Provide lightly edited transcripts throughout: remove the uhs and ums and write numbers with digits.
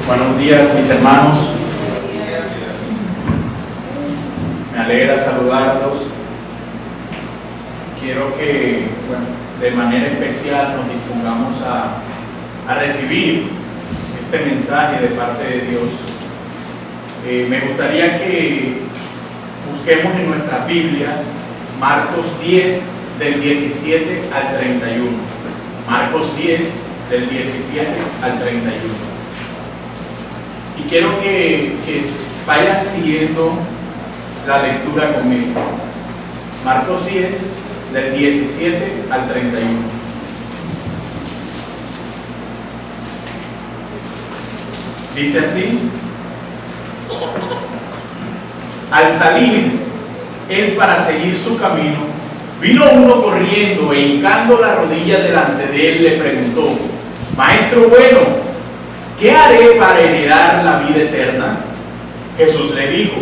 Buenos días, mis hermanos. Me alegra saludarlos. Quiero que, de manera especial nos dispongamos a recibir este mensaje de parte de Dios. Me gustaría que busquemos en nuestras Biblias Marcos 10, del 17 al 31. Marcos 10, del 17 al 31. Y quiero que vayan siguiendo la lectura conmigo. Marcos 10, del 17 al 31. Dice así: al salir él para seguir su camino, vino uno corriendo e hincando la rodilla delante de él le preguntó: Maestro bueno, ¿qué haré para heredar la vida eterna? Jesús le dijo: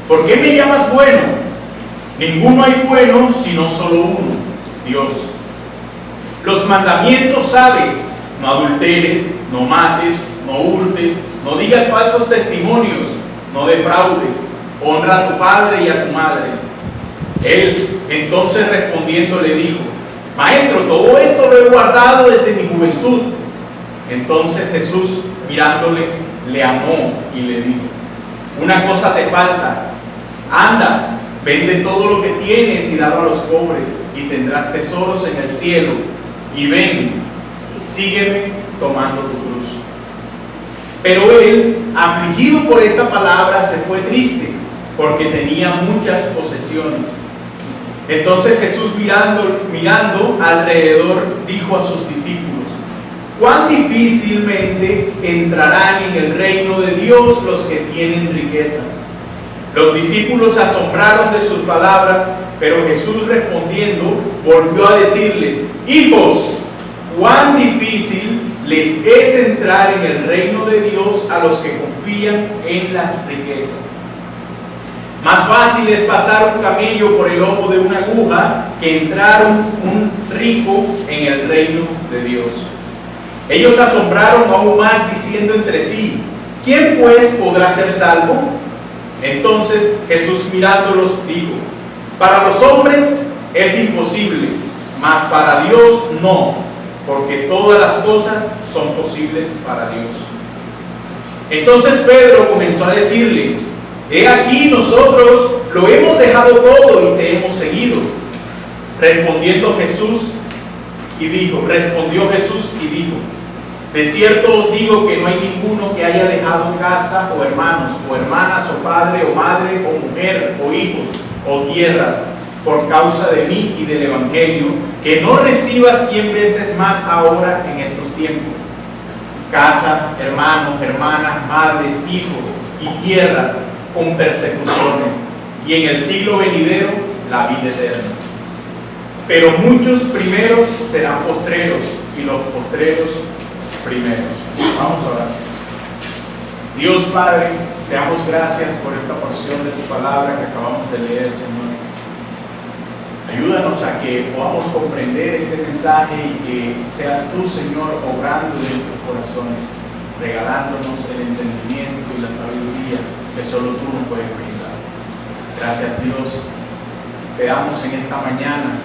¿por qué me llamas bueno? Ninguno hay bueno sino solo uno, Dios. Los mandamientos sabes: no adulteres, no mates, no hurtes, no digas falsos testimonios, no defraudes, honra a tu padre y a tu madre. Él entonces respondiendo le dijo: Maestro, todo esto lo he guardado desde mi juventud. Entonces Jesús, mirándole, le amó y le dijo: una cosa te falta. Anda, vende todo lo que tienes y dalo a los pobres, y tendrás tesoros en el cielo. Y ven, sígueme tomando tu cruz. Pero él, afligido por esta palabra, se fue triste, porque tenía muchas posesiones. Entonces Jesús, mirando alrededor, dijo a sus discípulos: cuán difícilmente entrarán en el reino de Dios los que tienen riquezas. Los discípulos se asombraron de sus palabras, pero Jesús respondiendo volvió a decirles: hijos, cuán difícil les es entrar en el reino de Dios a los que confían en las riquezas. Más fácil es pasar un camello por el ojo de una aguja que entrar un rico en el reino de Dios. Ellos se asombraron aún más, diciendo entre sí: ¿quién pues podrá ser salvo? Entonces Jesús, mirándolos, dijo: para los hombres es imposible, mas para Dios no, porque todas las cosas son posibles para Dios. Entonces Pedro comenzó a decirle: he aquí, nosotros lo hemos dejado todo y te hemos seguido. Respondió Jesús y dijo: de cierto os digo que no hay ninguno que haya dejado casa o hermanos o hermanas o padre o madre o mujer o hijos o tierras por causa de mí y del evangelio, que no reciba 100 veces más ahora en estos tiempos: casa, hermanos, hermanas, madres, hijos y tierras con persecuciones, y en el siglo venidero la vida eterna. Pero muchos primeros serán postreros, y los postreros primeros. Vamos a orar. Dios Padre, te damos gracias por esta porción de tu palabra que acabamos de leer, Señor. Ayúdanos a que podamos comprender este mensaje y que seas tú, Señor, obrando en nuestros corazones, regalándonos el entendimiento y la sabiduría que solo tú nos puedes brindar. Gracias, Dios. Te damos en esta mañana,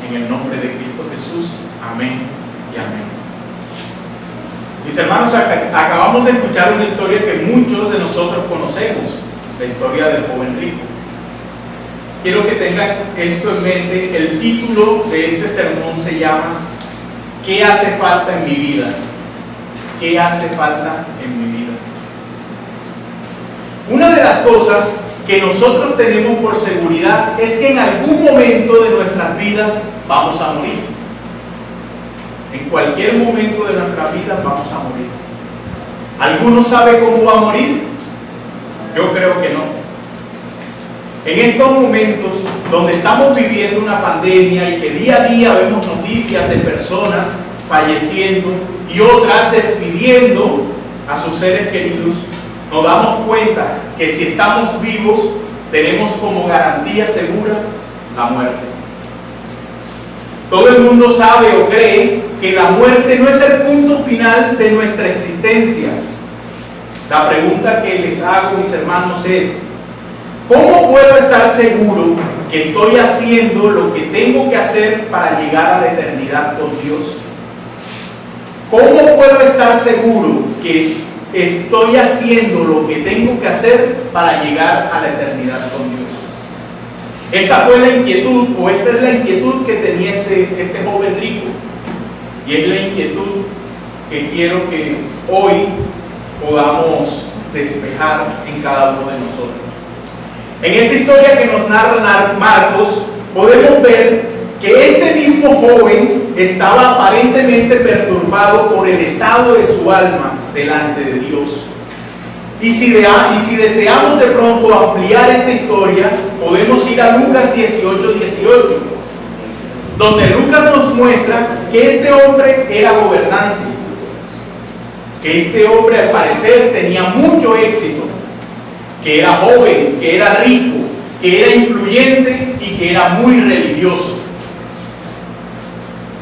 en el nombre de Cristo Jesús. Amén y amén. Mis hermanos, acabamos de escuchar una historia que muchos de nosotros conocemos, la historia del joven rico. Quiero que tengan esto en mente. El título de este sermón se llama ¿qué hace falta en mi vida? ¿Qué hace falta en mi vida? Una de las cosas que nosotros tenemos por seguridad es que en algún momento de nuestras vidas vamos a morir. En cualquier momento de nuestra vida vamos a morir. ¿Alguno sabe cómo va a morir? Yo creo que no. En estos momentos donde estamos viviendo una pandemia y que día a día vemos noticias de personas falleciendo y otras despidiendo a sus seres queridos, nos damos cuenta que si estamos vivos tenemos como garantía segura la muerte. Todo el mundo sabe o cree que la muerte no es el punto final de nuestra existencia. La pregunta que les hago, mis hermanos, es: ¿cómo puedo estar seguro que estoy haciendo lo que tengo que hacer para llegar a la eternidad con Dios? ¿Cómo puedo estar seguro que estoy haciendo lo que tengo que hacer para llegar a la eternidad con Dios? Esta fue la inquietud, o esta es la inquietud que tenía este joven rico. Y es la inquietud que quiero que hoy podamos despejar en cada uno de nosotros. En esta historia que nos narra Marcos, podemos ver que este mismo joven estaba aparentemente perturbado por el estado de su alma delante de Dios. Y si deseamos de pronto ampliar esta historia, podemos ir a Lucas 18:18, donde Lucas nos muestra que este hombre era gobernante, que este hombre al parecer tenía mucho éxito, que era joven, que era rico, que era influyente y que era muy religioso.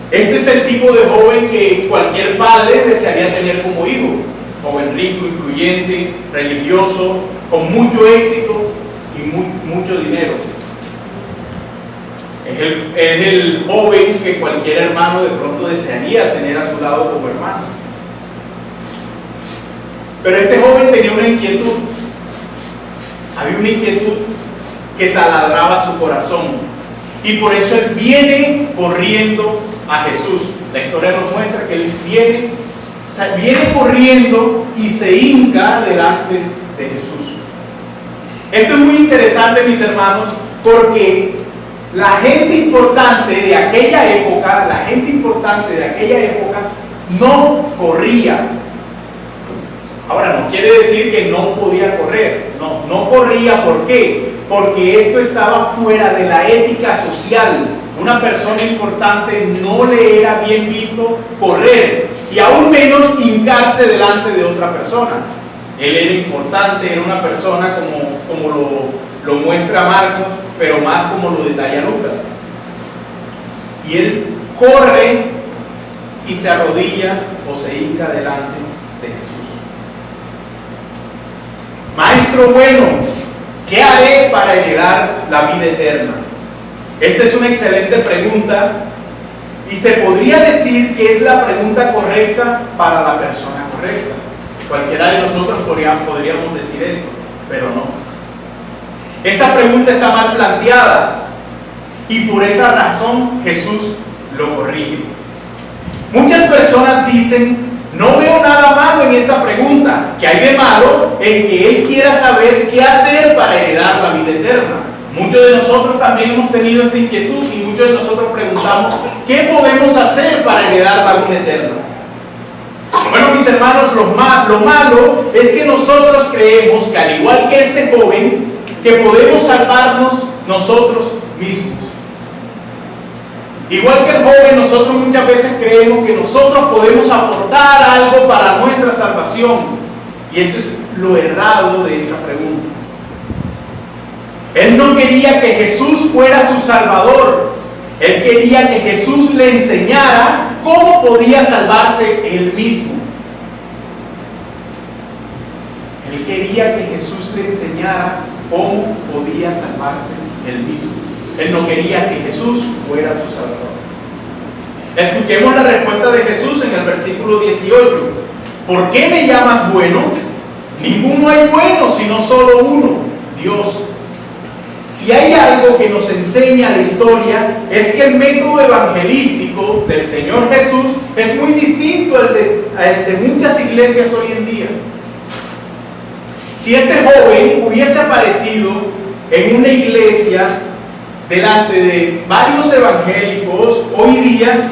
Este es el tipo de joven que cualquier padre desearía tener como hijo: joven rico, influyente, religioso, con mucho éxito y mucho dinero. Es el joven que cualquier hermano de pronto desearía tener a su lado como hermano. Pero este joven tenía una inquietud. Había una inquietud que taladraba su corazón, y por eso él viene corriendo a Jesús. La historia nos muestra que él viene corriendo y se hinca delante de Jesús. Esto es muy interesante, mis hermanos, porque la gente importante de aquella época, no corría. Ahora, no quiere decir que no podía correr. No corría. ¿Por qué? Porque esto estaba fuera de la ética social. Una persona importante no le era bien visto correr, y aún menos hincarse delante de otra persona. Él era importante, era una persona como lo muestra Marcos, pero más como lo detalla Lucas. Y él corre y se arrodilla o se hinca delante de Jesús. Maestro bueno, ¿qué haré para heredar la vida eterna? Esta es una excelente pregunta, y se podría decir que es la pregunta correcta para la persona correcta. Cualquiera de nosotros podríamos decir esto, pero no. Esta pregunta está mal planteada, y por esa razón Jesús lo corrige. Muchas personas dicen: no veo nada malo en esta pregunta. ¿Qué hay de malo en que él quiera saber qué hacer para heredar la vida eterna? Muchos de nosotros también hemos tenido esta inquietud, y muchos de nosotros preguntamos: ¿qué podemos hacer para heredar la vida eterna? Bueno, mis hermanos, lo malo es que nosotros creemos que, al igual que este joven, que podemos salvarnos nosotros mismos. Igual que el joven, nosotros muchas veces creemos que nosotros podemos aportar algo para nuestra salvación, y eso es lo errado de esta pregunta. Él no quería que Jesús fuera su salvador. Él quería que Jesús le enseñara cómo podía salvarse él mismo. Él quería que Jesús le enseñara cómo podía salvarse él mismo. Él no quería que Jesús fuera su salvador. Escuchemos la respuesta de Jesús en el versículo 18. ¿Por qué me llamas bueno? Ninguno hay bueno, sino solo uno, Dios. Si hay algo que nos enseña la historia, es que el método evangelístico del Señor Jesús es muy distinto al de muchas iglesias hoy en día. Si este joven hubiese aparecido en una iglesia delante de varios evangélicos hoy día,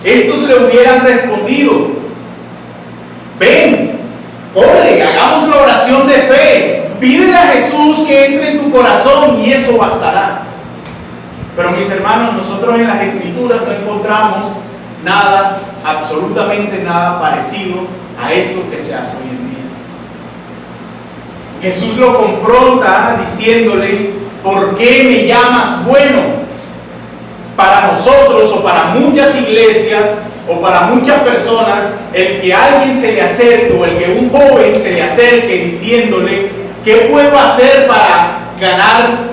estos le hubieran respondido: ven, corre, hagamos la oración de fe, pídele a Jesús que entre en tu corazón y eso bastará. Pero, mis hermanos, nosotros en las Escrituras no encontramos nada, absolutamente nada parecido a esto que se hace hoy en día. Jesús lo confronta diciéndole: ¿por qué me llamas bueno? Para nosotros, o para muchas iglesias, o para muchas personas, el que alguien se le acerque o el que un joven se le acerque diciéndole, ¿qué puedo hacer para ganar,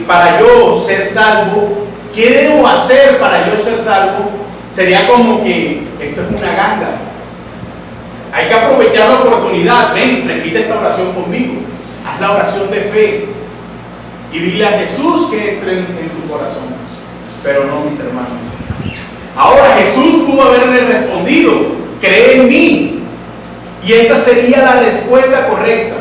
para yo ser salvo? ¿Qué debo hacer para yo ser salvo? Sería como que esto es una ganga. Hay que aprovechar la oportunidad. Ven, repite esta oración conmigo. Haz la oración de fe y dile a Jesús que entre en tu corazón. Pero no, mis hermanos. Ahora Jesús pudo haberle respondido, cree en mí, y esta sería la respuesta correcta.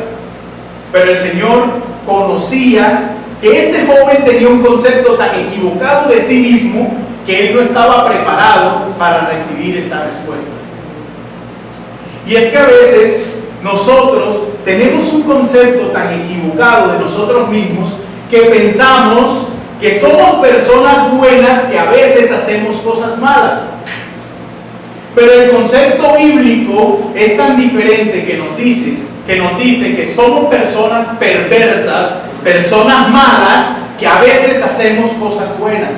Pero el Señor conocía que este joven tenía un concepto tan equivocado de sí mismo que él no estaba preparado para recibir esta respuesta. Y es que a veces nosotros tenemos un concepto tan equivocado de nosotros mismos que pensamos que somos personas buenas que a veces hacemos cosas malas. Pero el concepto bíblico es tan diferente que nos dice que somos personas perversas, personas malas, que a veces hacemos cosas buenas.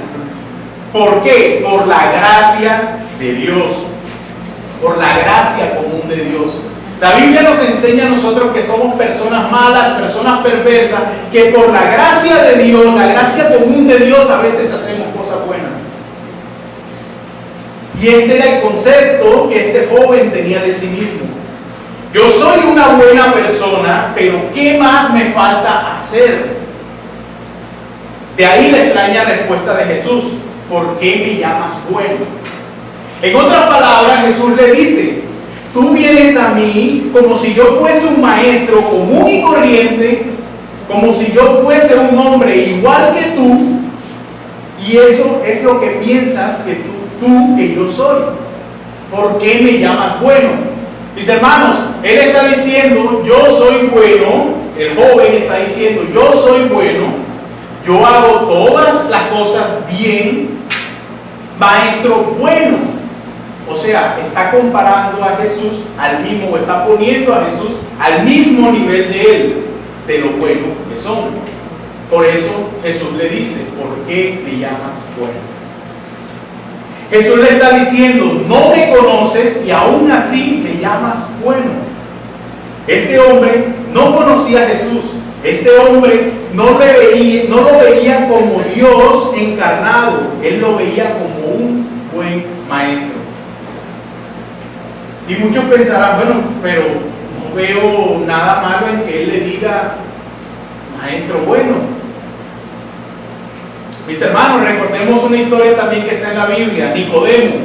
¿Por qué? Por la gracia de Dios, por la gracia común de Dios. La Biblia nos enseña a nosotros que somos personas malas, personas perversas, que por la gracia de Dios, la gracia común de Dios, a veces hacemos cosas buenas. Y este era el concepto que este joven tenía de sí mismo. Yo soy una buena persona, pero ¿qué más me falta hacer? De ahí la extraña respuesta de Jesús: ¿por qué me llamas bueno? En otras palabras, Jesús le dice: tú vienes a mí como si yo fuese un maestro común y corriente, como si yo fuese un hombre igual que tú, y eso es lo que piensas que que yo soy. ¿Por qué me llamas bueno? Mis hermanos, él está diciendo, yo soy bueno. El joven está diciendo, yo soy bueno, yo hago todas las cosas bien, maestro bueno. O sea, está comparando a Jesús al mismo, o está poniendo a Jesús al mismo nivel de él, de lo bueno que son. Por eso Jesús le dice, ¿por qué me llamas bueno? Jesús le está diciendo, no me conoces y aún así me llamas bueno. Este hombre no conocía a Jesús. Este hombre no lo veía como Dios encarnado. Él lo veía como un buen maestro. Y muchos pensarán, bueno, pero no veo nada malo en que él le diga maestro bueno. Mis hermanos, recordemos una historia también que está en la Biblia, Nicodemo.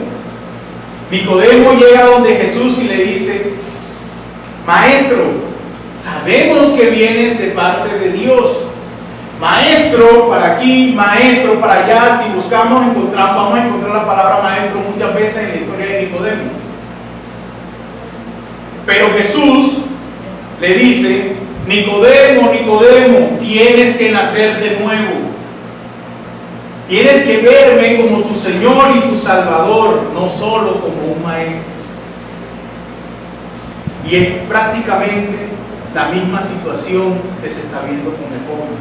Nicodemo llega donde Jesús y le dice, maestro, sabemos que vienes de parte de Dios. Maestro para aquí, maestro para allá. Si buscamos, vamos a encontrar la palabra maestro muchas veces en la historia de Nicodemo. Pero Jesús le dice, Nicodemo, Nicodemo, tienes que nacer de nuevo. Tienes que verme como tu Señor y tu Salvador, no solo como un maestro. Y es prácticamente la misma situación que se está viendo con el joven.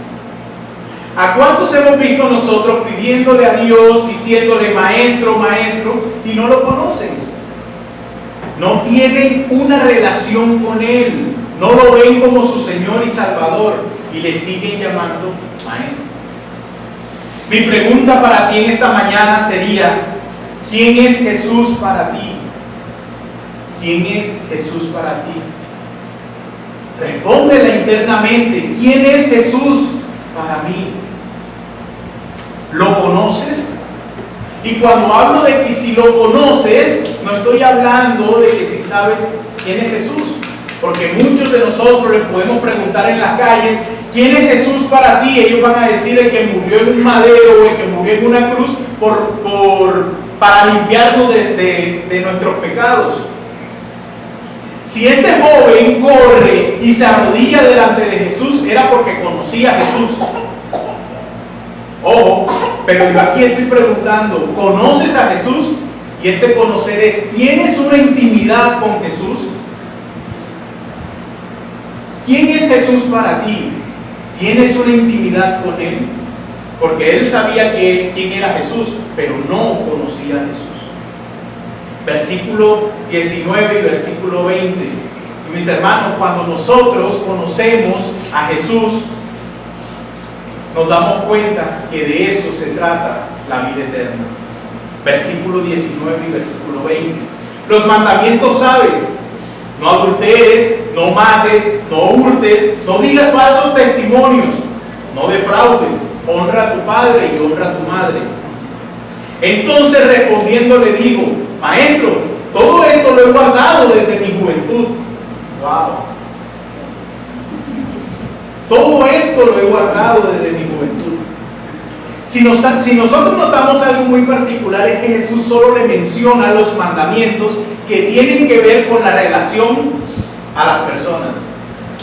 ¿A cuántos hemos visto nosotros pidiéndole a Dios, diciéndole maestro, maestro, y no lo conocen? No tienen una relación con Él, no lo ven como su Señor y Salvador, y le siguen llamando maestro. Mi pregunta para ti en esta mañana sería, ¿quién es Jesús para ti? ¿Quién es Jesús para ti? Respóndela internamente, ¿quién es Jesús para mí? ¿Lo conoces? Y cuando hablo de que si lo conoces, no estoy hablando de que si sabes quién es Jesús, porque muchos de nosotros les podemos preguntar en las calles, ¿quién es Jesús para ti? Ellos van a decir el que murió en un madero o el que murió en una cruz para limpiarnos de nuestros pecados. Si este joven corre y se arrodilla delante de Jesús, era porque conocía a Jesús. Ojo, pero yo aquí estoy preguntando, ¿conoces a Jesús? Y este conocer es, ¿tienes una intimidad con Jesús? ¿Quién es Jesús para ti? ¿Tienes una intimidad con Él? Porque él sabía quién era Jesús, pero no conocía a Jesús. Versículo 19 y versículo 20. Y mis hermanos, cuando nosotros conocemos a Jesús, nos damos cuenta que de eso se trata la vida eterna. Versículo 19 y versículo 20. Los mandamientos sabes: no adulteres, no mates, no hurtes, no digas falsos testimonios, no defraudes, honra a tu padre y honra a tu madre. Entonces respondiendo le digo: Maestro, todo esto lo he guardado desde mi juventud. Wow. Todo esto lo he guardado desde mi juventud. Si nosotros notamos algo muy particular, es que Jesús solo le menciona los mandamientos que tienen que ver con la relación a las personas.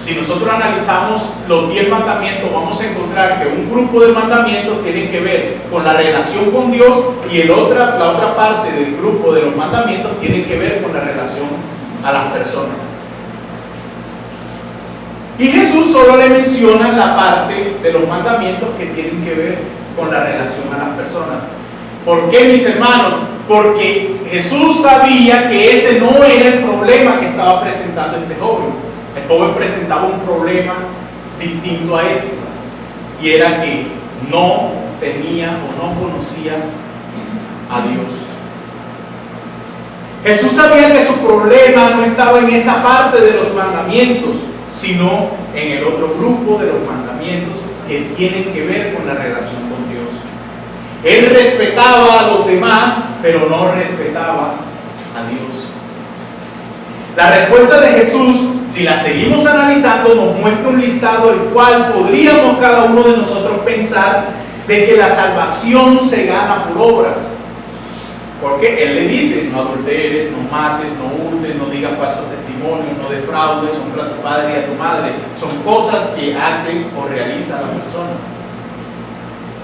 Si nosotros analizamos los 10 mandamientos, vamos a encontrar que un grupo de mandamientos tienen que ver con la relación con Dios y la otra parte del grupo de los mandamientos tienen que ver con la relación a las personas. Y Jesús solo le menciona la parte de los mandamientos que tienen que ver con la relación a las personas. ¿Por qué, mis hermanos? Porque Jesús sabía que ese no era el problema que estaba presentando este joven. El joven presentaba un problema distinto a ese, y era que no tenía o no conocía a Dios. Jesús sabía que su problema no estaba en esa parte de los mandamientos, sino en el otro grupo de los mandamientos que tienen que ver con la relación con Dios. Él respetaba a los demás, pero no respetaba a Dios. La respuesta de Jesús, si la seguimos analizando, nos muestra un listado el cual podríamos cada uno de nosotros pensar de que la salvación se gana por obras. Porque Él le dice: no adulteres, no mates, no hurtes, no digas falsos testimonios, no defraudes, honra a tu padre y a tu madre. Son cosas que hace o realiza la persona.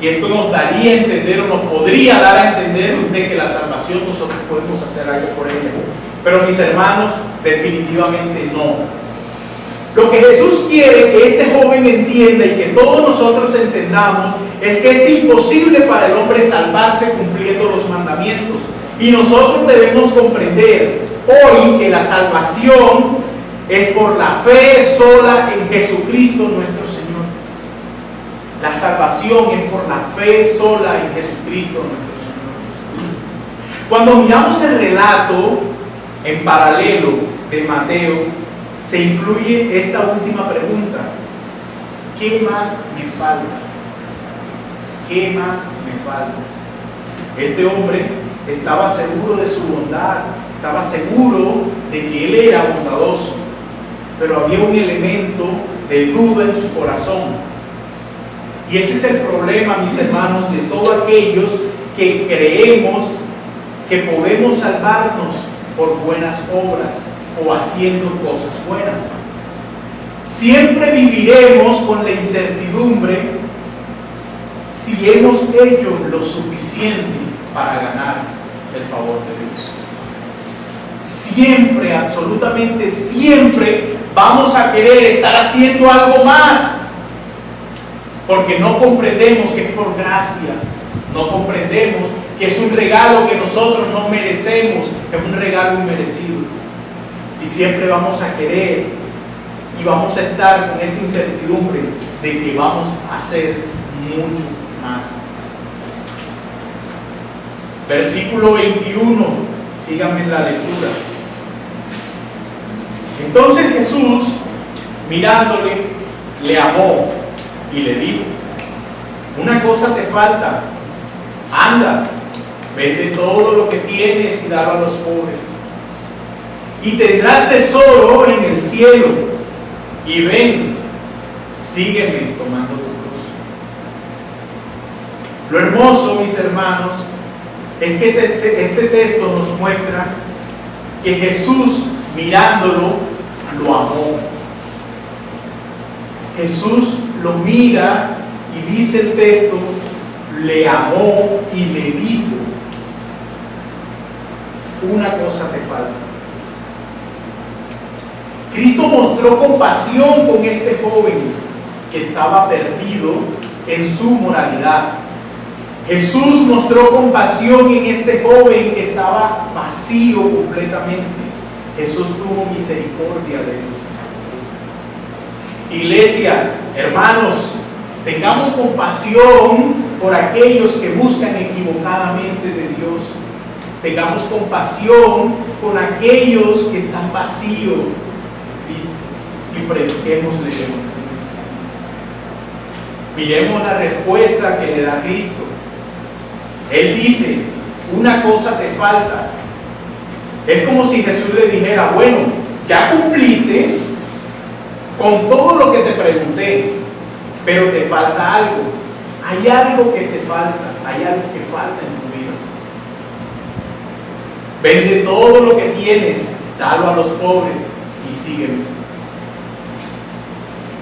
Y esto nos daría a entender, o nos podría dar a entender de que la salvación nosotros podemos hacer algo por ella. Pero mis hermanos, definitivamente no. Lo que Jesús quiere que este joven entienda y que todos nosotros entendamos es que es imposible para el hombre salvarse cumpliendo los mandamientos. Y nosotros debemos comprender hoy que la salvación es por la fe sola en Jesucristo nuestro Señor. La salvación es por la fe sola en Jesucristo nuestro Señor. Cuando miramos el relato en paralelo de Mateo, se incluye esta última pregunta: ¿qué más me falta? ¿Qué más me falta? Este hombre estaba seguro de su bondad, estaba seguro de que él era bondadoso, pero había un elemento de duda en su corazón. Y ese es el problema, mis hermanos, de todos aquellos que creemos que podemos salvarnos por buenas obras o haciendo cosas buenas. Siempre viviremos con la incertidumbre si hemos hecho lo suficiente para ganar el favor de Dios. Siempre, absolutamente siempre, vamos a querer estar haciendo algo más, porque no comprendemos que es por gracia, no comprendemos que es un regalo que nosotros no merecemos, es un regalo inmerecido. Y siempre vamos a querer y vamos a estar con esa incertidumbre de que vamos a hacer mucho más. Versículo 21, síganme en la lectura. Entonces Jesús, mirándole, le amó y le dijo: una cosa te falta, anda, vende todo lo que tienes y dalo a los pobres, y tendrás tesoro en el cielo, y ven, sígueme tomando tu cruz. Lo hermoso, mis hermanos, es que este texto nos muestra que Jesús, mirándolo, lo amó. Jesús lo mira y dice el texto, le amó y le dijo: una cosa te falta. Cristo mostró compasión con este joven que estaba perdido en su moralidad. Jesús mostró compasión en este joven que estaba vacío completamente. Jesús tuvo misericordia de él. Iglesia, hermanos, tengamos compasión por aquellos que buscan equivocadamente de Dios. Tengamos compasión con aquellos que están vacíos de Cristo y prediquémosle el Evangelio. Miremos la respuesta que le da Cristo. Él dice, una cosa te falta. Es como si Jesús le dijera, bueno, ya cumpliste con todo lo que te pregunté, pero te falta algo. Hay algo que te falta, hay algo que falta en tu vida. Vende todo lo que tienes, dalo a los pobres y sígueme.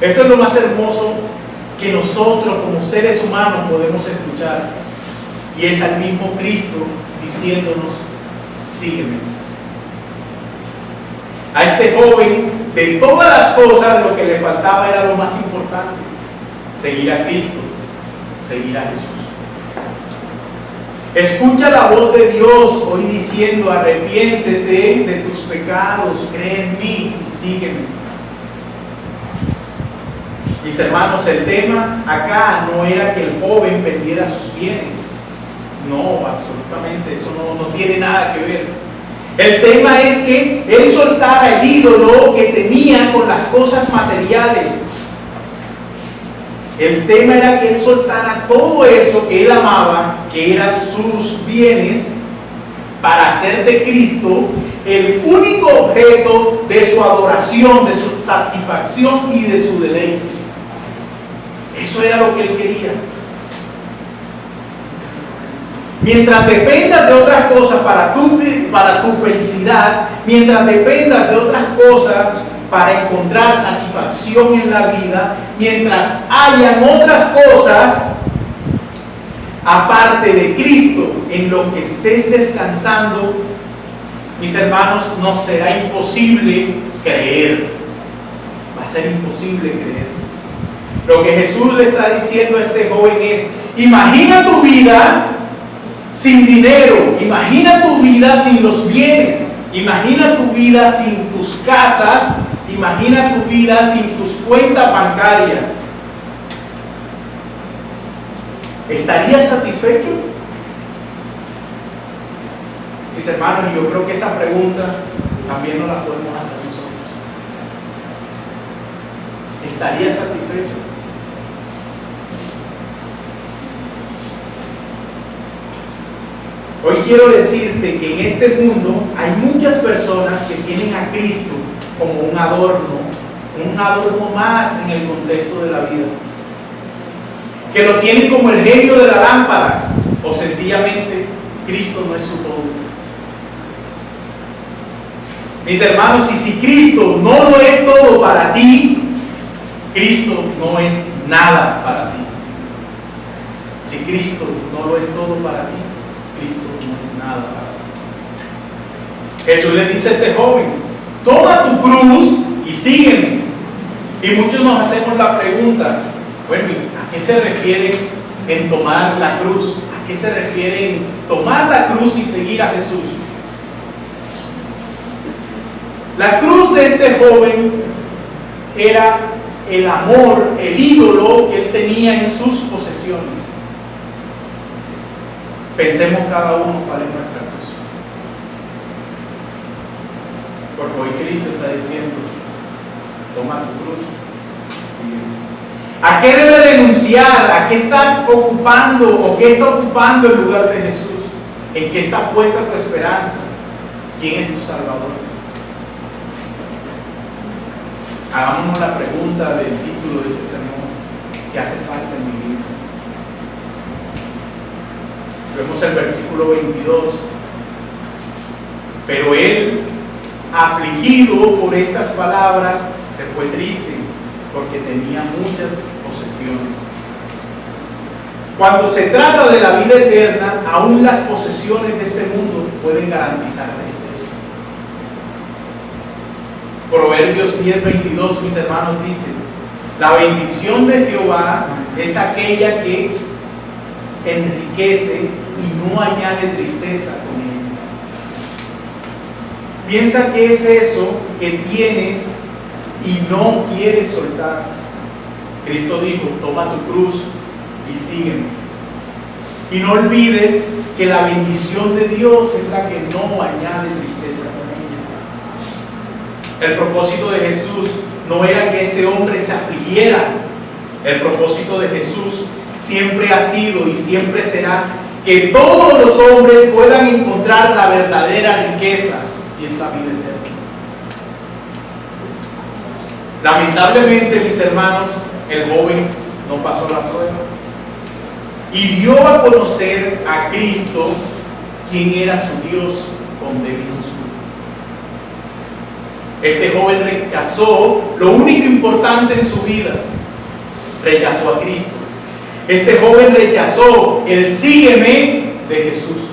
Esto es lo más hermoso que nosotros como seres humanos podemos escuchar, y es al mismo Cristo diciéndonos, sígueme. A este joven, de todas las cosas, lo que le faltaba era lo más importante: seguir a Cristo, seguir a Jesús. Escucha la voz de Dios hoy diciendo, arrepiéntete de tus pecados, cree en mí y sígueme. Mis hermanos, el tema acá no era que el joven vendiera sus bienes. No, absolutamente, eso no tiene nada que ver. El tema es que él soltara el ídolo que tenía con las cosas materiales. El tema era que él soltara todo eso que él amaba, que eran sus bienes, para hacer de Cristo el único objeto de su adoración, de su satisfacción y de su deleite. Eso era lo que él quería. Mientras dependas de otras cosas para tu felicidad, mientras dependas de otras cosas para encontrar satisfacción en la vida, mientras hayan otras cosas aparte de Cristo en lo que estés descansando, mis hermanos, nos será imposible creer. Va a ser imposible creer. Lo que Jesús le está diciendo a este joven es: imagina tu vida sin dinero, imagina tu vida sin los bienes, imagina tu vida sin tus casas, imagina tu vida sin tus cuentas bancarias. ¿Estarías satisfecho? Mis hermanos, yo creo que esa pregunta también nos la podemos hacer nosotros. ¿Estarías satisfecho? Hoy quiero decirte que en este mundo hay muchas personas que tienen a Cristo como un adorno más en el contexto de la vida, que lo tienen como el genio de la lámpara, o sencillamente Cristo no es su todo. Mis hermanos, y si Cristo no lo es todo para ti, Cristo no es nada para ti. Si Cristo no lo es todo para ti, Cristo no es nada para ti. Jesús le dice a este joven: toma tu cruz y sígueme. Y muchos nos hacemos la pregunta: bueno, ¿a qué se refiere en tomar la cruz? ¿A qué se refiere en tomar la cruz y seguir a Jesús? La cruz de este joven era el amor, el ídolo que él tenía en sus posesiones. Pensemos cada uno cuál es nuestra cruz. Porque hoy Cristo está diciendo: toma tu cruz, sígueme. ¿A qué debes renunciar? ¿A qué estás ocupando o qué está ocupando el lugar de Jesús? ¿En qué está puesta tu esperanza? ¿Quién es tu Salvador? Hagámonos la pregunta del título de este sermón: ¿qué hace falta en mi vida? Vemos el versículo 22. Pero él, afligido por estas palabras, se fue triste, porque tenía muchas posesiones. Cuando se trata de la vida eterna, aún las posesiones de este mundo pueden garantizar tristeza. Proverbios 10:22, mis hermanos, dice: la bendición de Jehová es aquella que enriquece y no añade tristeza con ella. Piensa que es eso que tienes y no quieres soltar. Cristo dijo: toma tu cruz y sígueme. Y no olvides que la bendición de Dios es la que no añade tristeza con ella. El propósito de Jesús no era que este hombre se afligiera. El propósito de Jesús siempre ha sido y siempre será que todos los hombres puedan encontrar la verdadera riqueza, y es la vida eterna. Lamentablemente, mis hermanos, el joven no pasó la prueba y dio a conocer a Cristo, quien era su Dios, con débil oscuro. Este joven rechazó lo único importante en su vida: rechazó a Cristo. Este joven rechazó el sígueme de Jesús.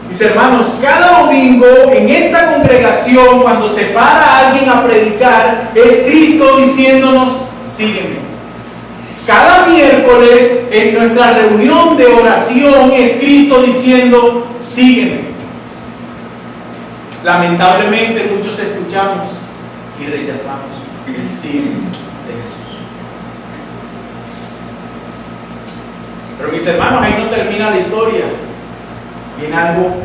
Mis hermanos, cada domingo en esta congregación, cuando se para a alguien a predicar, es Cristo diciéndonos: sígueme. Cada miércoles en nuestra reunión de oración es Cristo diciendo: sígueme. Lamentablemente muchos escuchamos y rechazamos el sígueme de Jesús. Pero mis hermanos, ahí no termina la historia. Viene algo,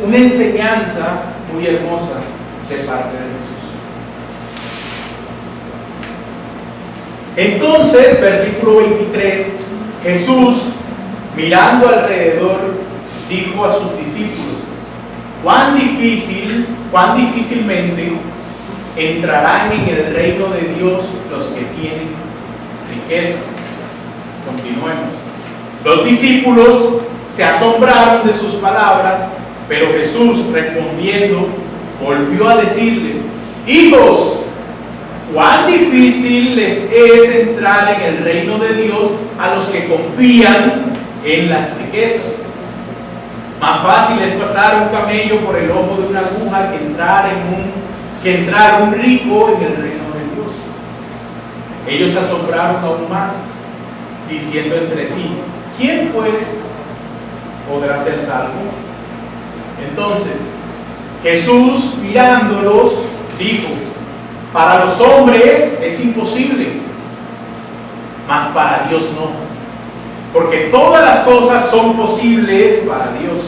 una enseñanza muy hermosa de parte de Jesús. Entonces, versículo 23, Jesús, mirando alrededor, dijo a sus discípulos: cuán difícilmente entrarán en el reino de Dios los que tienen riquezas. Continuemos. Los discípulos se asombraron de sus palabras, pero Jesús, respondiendo, volvió a decirles: hijos, cuán difícil les es entrar en el reino de Dios a los que confían en las riquezas. Más fácil es pasar un camello por el ojo de una aguja que entrar un rico en el reino de Dios. Ellos se asombraron aún más, diciendo entre sí: ¿quién pues podrá ser salvo? Entonces Jesús, mirándolos, dijo: para los hombres es imposible, mas para Dios no, porque todas las cosas son posibles para Dios.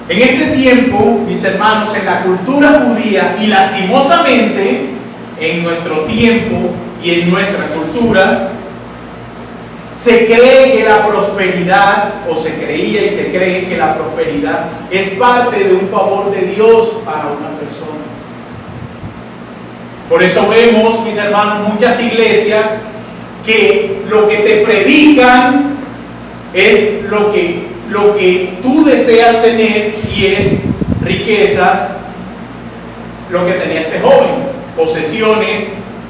En este tiempo, mis hermanos, en la cultura judía, y lastimosamente en nuestro tiempo y en nuestra cultura, se cree que la prosperidad, o se creía y se cree que la prosperidad es parte de un favor de Dios para una persona. Por eso vemos, mis hermanos, muchas iglesias que lo que te predican es lo que tú deseas tener, y es riquezas, lo que tenía este joven: posesiones,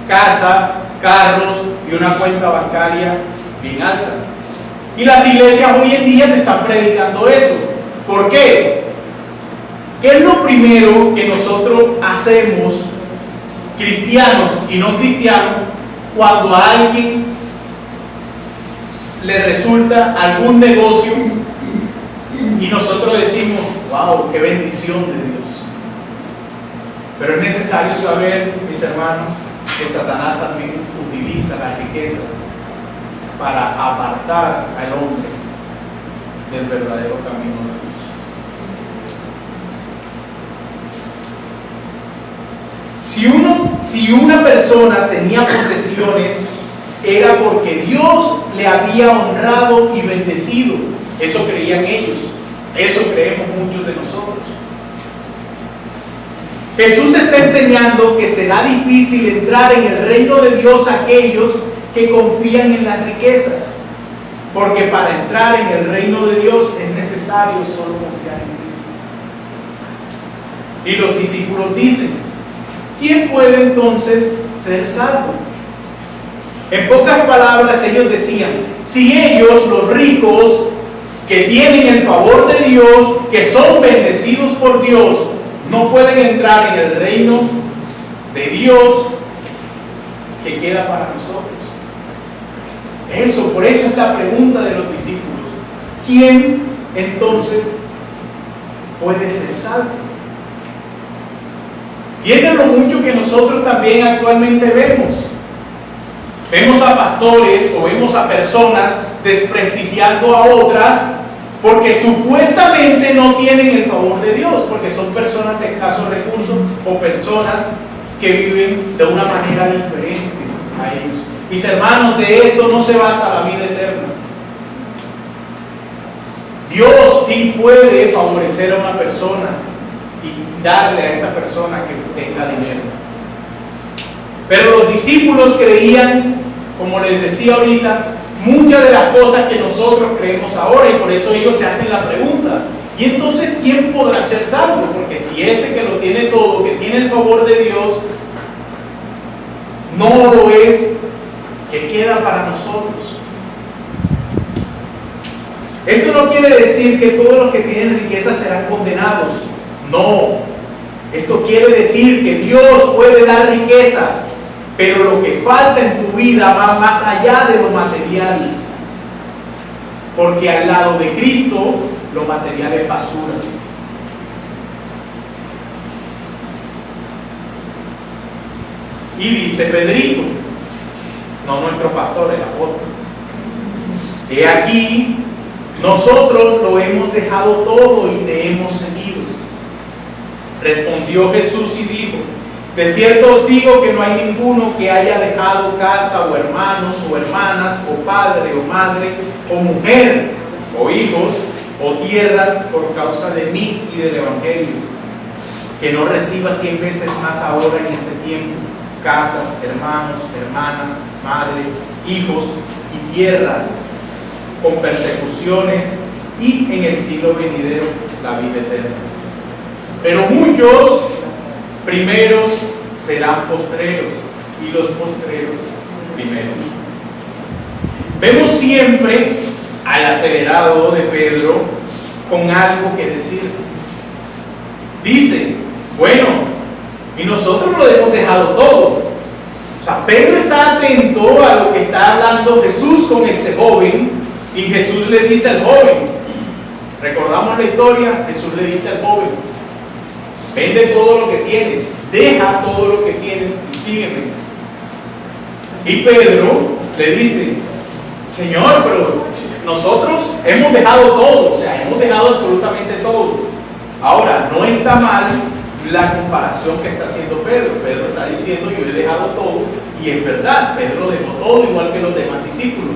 casas, carros y una cuenta bancaria bien alta. Y las iglesias hoy en día te están predicando eso. ¿Por qué? ¿Qué es lo primero que nosotros hacemos, cristianos y no cristianos, cuando a alguien le resulta algún negocio y nosotros decimos: wow, qué bendición de Dios? Pero es necesario saber, mis hermanos, que Satanás también utiliza las riquezas para apartar al hombre del verdadero camino de Dios. Si una persona tenía posesiones, era porque Dios le había honrado y bendecido. Eso creían ellos, eso creemos muchos de nosotros. Jesús está enseñando que será difícil entrar en el reino de Dios a aquellos que confían en las riquezas, porque para entrar en el reino de Dios es necesario solo confiar en Cristo. Y los discípulos dicen: ¿quién puede entonces ser salvo? En pocas palabras, ellos decían: si ellos, los ricos, que tienen el favor de Dios, que son bendecidos por Dios, no pueden entrar en el reino de Dios, ¿qué queda para nosotros? Por eso es la pregunta de los discípulos. ¿Quién entonces puede ser salvo? Y es de lo mucho que nosotros también actualmente vemos. Vemos a pastores o vemos a personas desprestigiando a otras porque supuestamente no tienen el favor de Dios, porque son personas de escasos recursos o personas que viven de una manera diferente a ellos. Mis hermanos, de esto no se basa la vida eterna. Dios sí puede favorecer a una persona y darle a esta persona que tenga dinero. Pero los discípulos creían, como les decía ahorita, muchas de las cosas que nosotros creemos ahora, y por eso ellos se hacen la pregunta: ¿y entonces quién podrá ser salvo? Porque si este que lo tiene todo, que tiene el favor de Dios, no lo es, ¿qué queda para nosotros? Esto no quiere decir que todos los que tienen riquezas serán condenados. No. Esto quiere decir que Dios puede dar riquezas, pero lo que falta en tu vida va más allá de lo material. Porque al lado de Cristo, lo material es basura. Y dice Pedrito, no nuestro pastor, el apóstol: he aquí, nosotros lo hemos dejado todo y te hemos seguido. Respondió Jesús y dijo: de cierto os digo que no hay ninguno que haya dejado casa o hermanos o hermanas o padre o madre o mujer o hijos o tierras por causa de mí y del Evangelio, que no reciba 100 veces más ahora en este tiempo casas, hermanos, hermanas, madres, hijos y tierras, con persecuciones, y en el siglo venidero la vida eterna. Pero muchos primeros serán postreros, y los postreros primeros. Vemos siempre al acelerado de Pedro con algo que decir. Dice: bueno, y nosotros lo hemos dejado todo. O sea, Pedro está atento a lo que está hablando Jesús con este joven, y Jesús le dice al joven, recordamos la historia, Jesús le dice al joven: vende todo lo que tienes, deja todo lo que tienes y sígueme. Y Pedro le dice: Señor, pero nosotros hemos dejado todo, o sea, hemos dejado absolutamente todo. Ahora, no está mal la comparación que está haciendo Pedro. Pedro está diciendo: yo he dejado todo, y es verdad, Pedro dejó todo igual que los demás discípulos.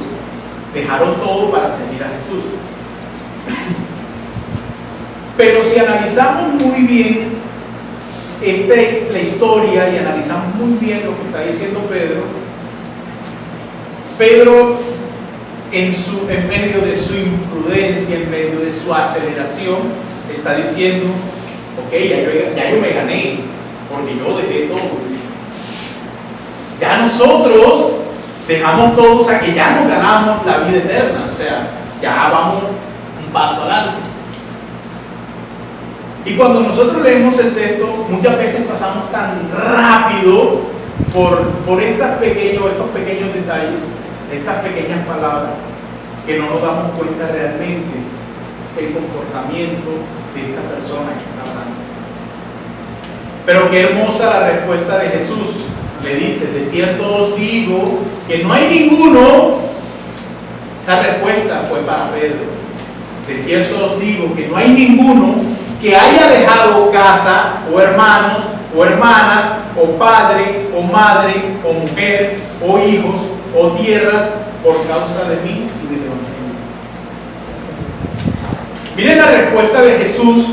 Dejaron todo para seguir a Jesús. Pero si analizamos muy bien la historia y analizamos muy bien lo que está diciendo Pedro en medio de su imprudencia, en medio de su aceleración, está diciendo: ok, ya yo me gané, porque yo dejé todo. Ya nosotros dejamos todo, o sea que ya nos ganamos la vida eterna, o sea, ya vamos un paso adelante. Y cuando nosotros leemos el texto, muchas veces pasamos tan rápido por estos pequeños detalles, estas pequeñas palabras, que no nos damos cuenta realmente el comportamiento de esta persona que está hablando. Pero qué hermosa la respuesta de Jesús. Le dice: de cierto os digo que no hay ninguno. Esa respuesta fue para Pedro. De cierto os digo que no hay ninguno que haya dejado casa, o hermanos, o hermanas, o padre, o madre, o mujer, o hijos, o tierras, por causa de mí y del Evangelio. Miren la respuesta de Jesús,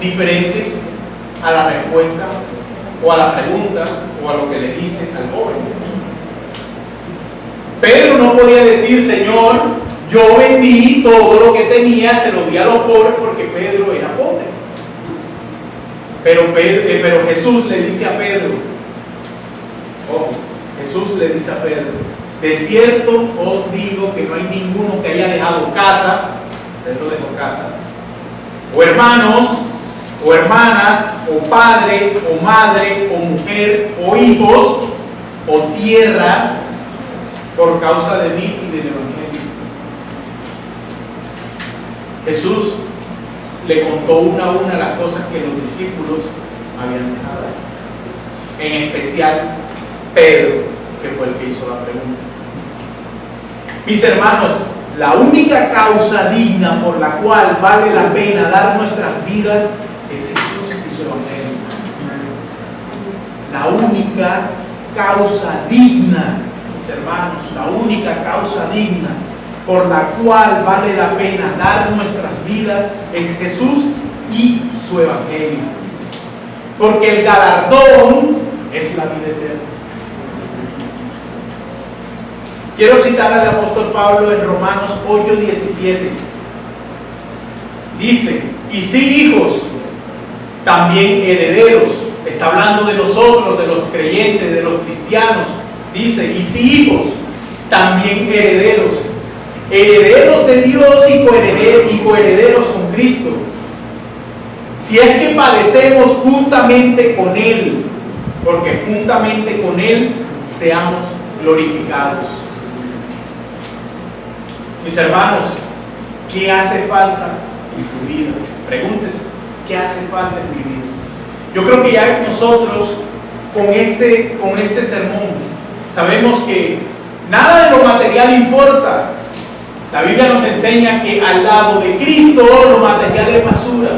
diferente a la respuesta, o a la pregunta, o a lo que le dice al joven. Pedro no podía decir: Señor, yo vendí todo lo que tenía, se lo di a los pobres, porque Pedro era pobre. Pero Jesús le dice a Pedro, Jesús le dice a Pedro: de cierto os digo que no hay ninguno que haya dejado casa, Pedro dejó casa, o hermanos, o hermanas, o padre, o madre, o mujer, o hijos, o tierras, por causa de mí y del Evangelio. Jesús le contó una a una las cosas que los discípulos habían dejado. En especial Pedro, que fue el que hizo la pregunta. Mis hermanos, la única causa digna por la cual vale la pena dar nuestras vidas es Jesús y su Evangelio. La única causa digna, mis hermanos, la única causa digna por la cual vale la pena dar nuestras vidas es Jesús y su Evangelio. Porque el galardón es la vida eterna. Quiero citar al apóstol Pablo en Romanos 8:17. Dice, y si hijos, también herederos. Está hablando de nosotros, de los creyentes, de los cristianos. Dice, y si hijos, también herederos. Herederos de Dios y coherederos con Cristo. Si es que padecemos juntamente con Él, porque juntamente con Él seamos glorificados. Mis hermanos, ¿qué hace falta en tu vida? Pregúntese, ¿qué hace falta en mi vida? Yo creo que ya nosotros con este sermón sabemos que nada de lo material importa. La Biblia nos enseña que al lado de Cristo lo material es basura.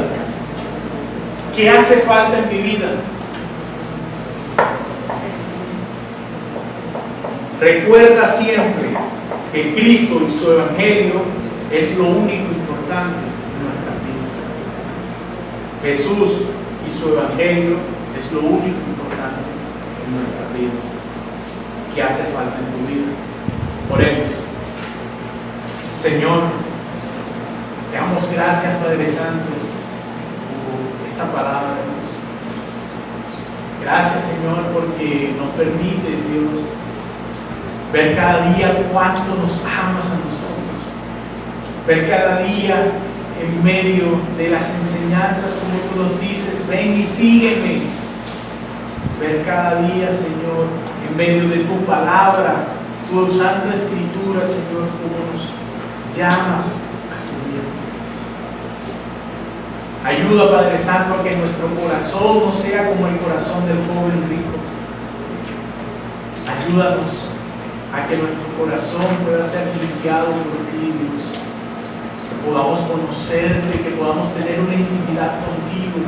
¿Qué hace falta en mi vida? Recuerda siempre que Cristo y su Evangelio es lo único importante en nuestras vidas. Jesús y su Evangelio es lo único importante en nuestras vidas. ¿Qué hace falta en tu vida? Oremos. Señor, te damos gracias, Padre Santo, por esta palabra. Gracias, Señor, porque nos permites, Dios, ver cada día cuánto nos amas a nosotros. Ver cada día en medio de las enseñanzas, como tú nos dices, ven y sígueme. Ver cada día, Señor, en medio de tu palabra, tu santa escritura, Señor, cómo nos llamas a seguir. Ayuda, Padre Santo, a que nuestro corazón no sea como el corazón del joven rico. Ayúdanos a que nuestro corazón pueda ser limpiado por ti, Dios. Que podamos conocerte, que podamos tener una intimidad contigo.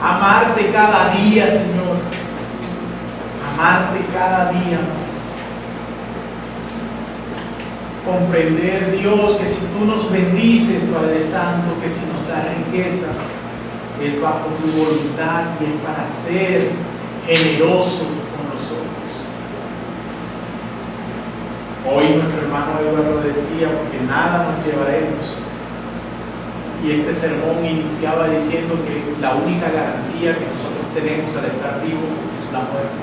Amarte cada día, Señor. Amarte cada día más. Comprender, Dios, que si tú nos bendices, Padre Santo, que si nos das riquezas, es bajo tu voluntad y es para ser generoso con nosotros. Hoy nuestro hermano Eduardo decía, porque nada nos llevaremos. Y este sermón iniciaba diciendo que la única garantía que nosotros tenemos al estar vivos es la muerte.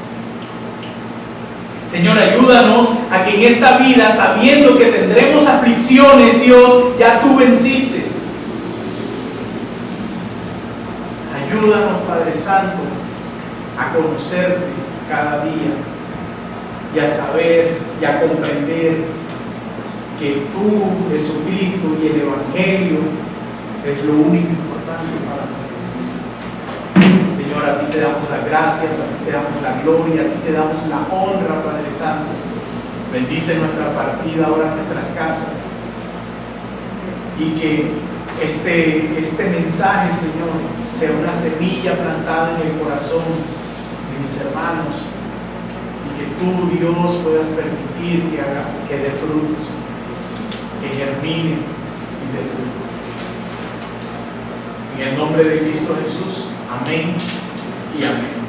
Señor, ayúdanos a que en esta vida, sabiendo que tendremos aflicciones, Dios, ya tú venciste. Ayúdanos, Padre Santo, a conocerte cada día y a saber y a comprender que tú, Jesucristo y el Evangelio es lo único importante para nosotros. Señor, a ti te damos las gracias, a ti te damos la gloria, a ti te damos la honra, Padre Santo. Bendice nuestra partida ahora en nuestras casas y que este mensaje, Señor, sea una semilla plantada en el corazón de mis hermanos y que tú, Dios, puedas permitir que dé frutos, que germine y dé frutos. En el nombre de Cristo Jesús, amén y amén.